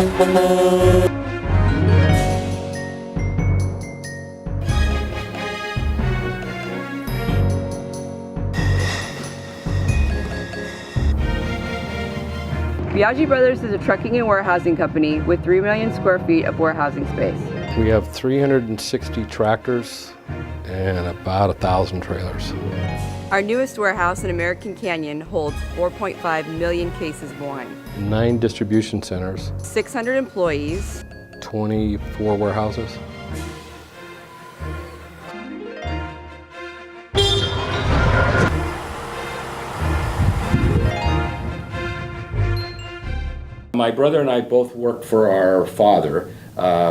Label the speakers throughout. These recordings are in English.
Speaker 1: Biagi Brothers is a trucking and warehousing company with 3 million square feet of warehousing space.
Speaker 2: We have 360 tractors and about 1,000 trailers.
Speaker 1: Our newest warehouse in American Canyon holds 4.5 million cases of wine.
Speaker 2: 9 distribution centers.
Speaker 1: 600 employees.
Speaker 2: 24 warehouses.
Speaker 3: My brother and I both worked for our father,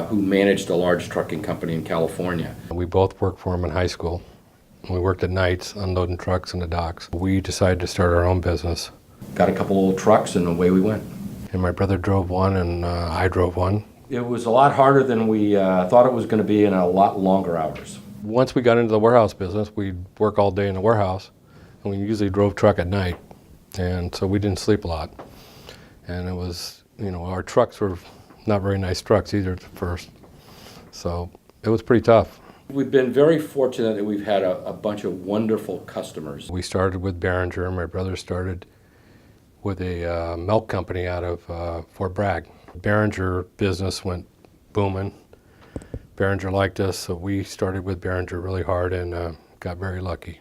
Speaker 3: who managed a large trucking company in California.
Speaker 2: We both worked for him in high school. We worked at nights unloading trucks in the docks. We decided to start our own business.
Speaker 3: Got a couple old trucks and away we went.
Speaker 2: And my brother drove one and I drove one.
Speaker 3: It was a lot harder than we thought it was going to be, and a lot longer hours.
Speaker 2: Once we got into the warehouse business, we'd work all day in the warehouse, and we usually drove truck at night, and so we didn't sleep a lot. And it was, you know, our trucks were not very nice trucks either at first, so it was pretty tough.
Speaker 3: We've been very fortunate that we've had a bunch of wonderful customers.
Speaker 2: We started with Behringer. My brother started with a milk company out of Fort Bragg. Behringer business went booming. Behringer liked us, so we started with Behringer really hard and got very lucky.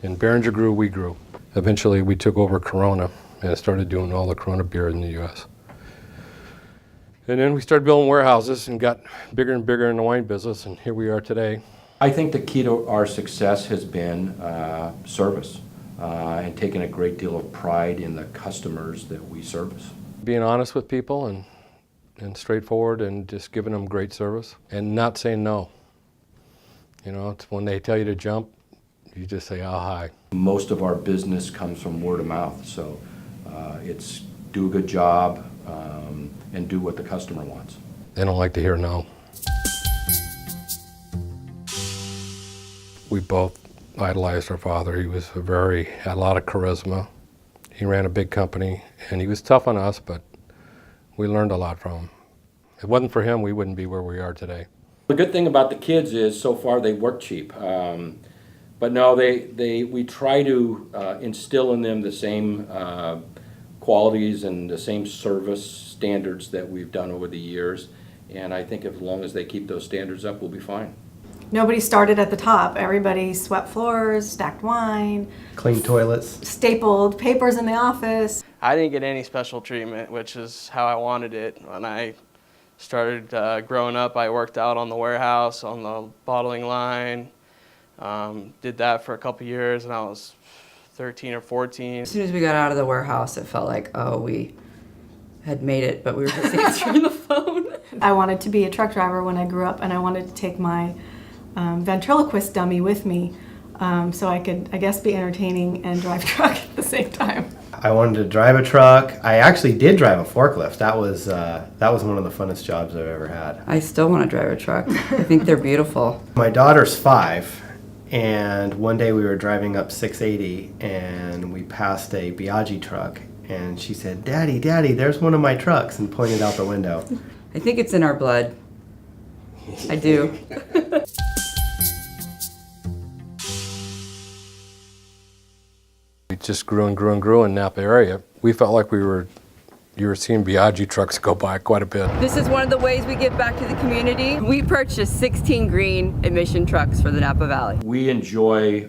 Speaker 2: And Behringer grew, we grew. Eventually we took over Corona and started doing all the Corona beer in the U.S. And then we started building warehouses and got bigger and bigger in the wine business, and here we are today.
Speaker 3: I think the key to our success has been service and taking a great deal of pride in the customers that we service.
Speaker 2: Being honest with people and straightforward and just giving them great service and not saying no. You know, it's when they tell you to jump, you just say, oh, hi.
Speaker 3: Most of our business comes from word of mouth, so it's do a good job and do what the customer wants.
Speaker 2: They don't like to hear no. We both idolized our father. He was had a lot of charisma. He ran a big company and he was tough on us, but we learned a lot from him. If it wasn't for him, we wouldn't be where we are today.
Speaker 3: The good thing about the kids is so far they work cheap. But no, we try to instill in them the same qualities and the same service standards that we've done over the years. And I think as long as they keep those standards up, we'll be fine.
Speaker 4: Nobody started at the top. Everybody swept floors, stacked wine,
Speaker 5: cleaned toilets,
Speaker 4: stapled papers in the office.
Speaker 6: I didn't get any special treatment, which is how I wanted it. When I started growing up, I worked out on the warehouse, on the bottling line. Did that for a couple years, and I was 13 or 14.
Speaker 1: As soon as we got out of the warehouse, it felt like, oh, we had made it, but we were just answering the phone.
Speaker 4: I wanted to be a truck driver when I grew up, and I wanted to take my ventriloquist dummy with me so I could, I guess, be entertaining and drive a truck at the same time.
Speaker 5: I wanted to drive a truck. I actually did drive a forklift. That was one of the funnest jobs I've ever had.
Speaker 1: I still want to drive a truck. I think they're beautiful.
Speaker 5: My daughter's 5, and one day we were driving up 680, and we passed a Biagi truck, and she said, Daddy, there's one of my trucks," and pointed out the window.
Speaker 1: I think it's in our blood. I do.
Speaker 2: We just grew and grew and grew in Napa area. We felt like you were seeing Biagi trucks go by quite a bit.
Speaker 1: This is one of the ways we give back to the community. We purchased 16 green emission trucks for the Napa Valley.
Speaker 3: We enjoy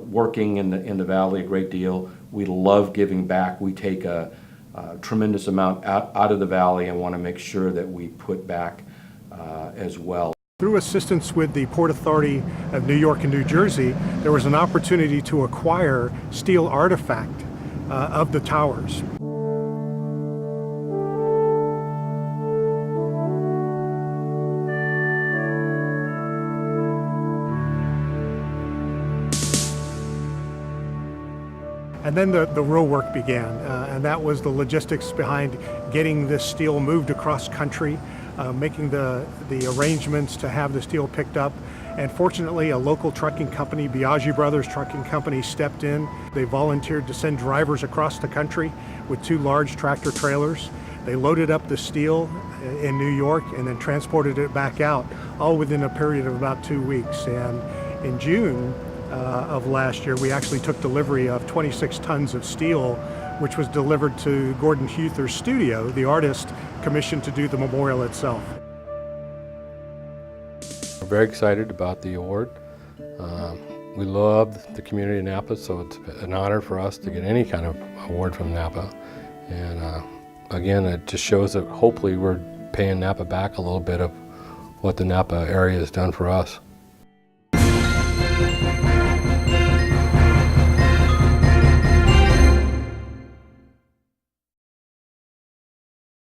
Speaker 3: working in the valley a great deal. We love giving back. We take a tremendous amount out of the valley and want to make sure that we put back as well.
Speaker 7: Through assistance with the Port Authority of New York and New Jersey, there was an opportunity to acquire steel artifact of the towers. And then the real work began, and that was the logistics behind getting this steel moved across country, making the arrangements to have the steel picked up. And fortunately, a local trucking company, Biagi Brothers Trucking Company, stepped in. They volunteered to send drivers across the country with 2 large tractor trailers. They loaded up the steel in New York and then transported it back out, all within a period of about 2 weeks. And in June of last year, we actually took delivery of 26 tons of steel, which was delivered to Gordon Huether's studio, the artist commissioned to do the memorial itself.
Speaker 2: We're very excited about the award. We love the community of Napa, so it's an honor for us to get any kind of award from Napa. And again, it just shows that hopefully we're paying Napa back a little bit of what the Napa area has done for us.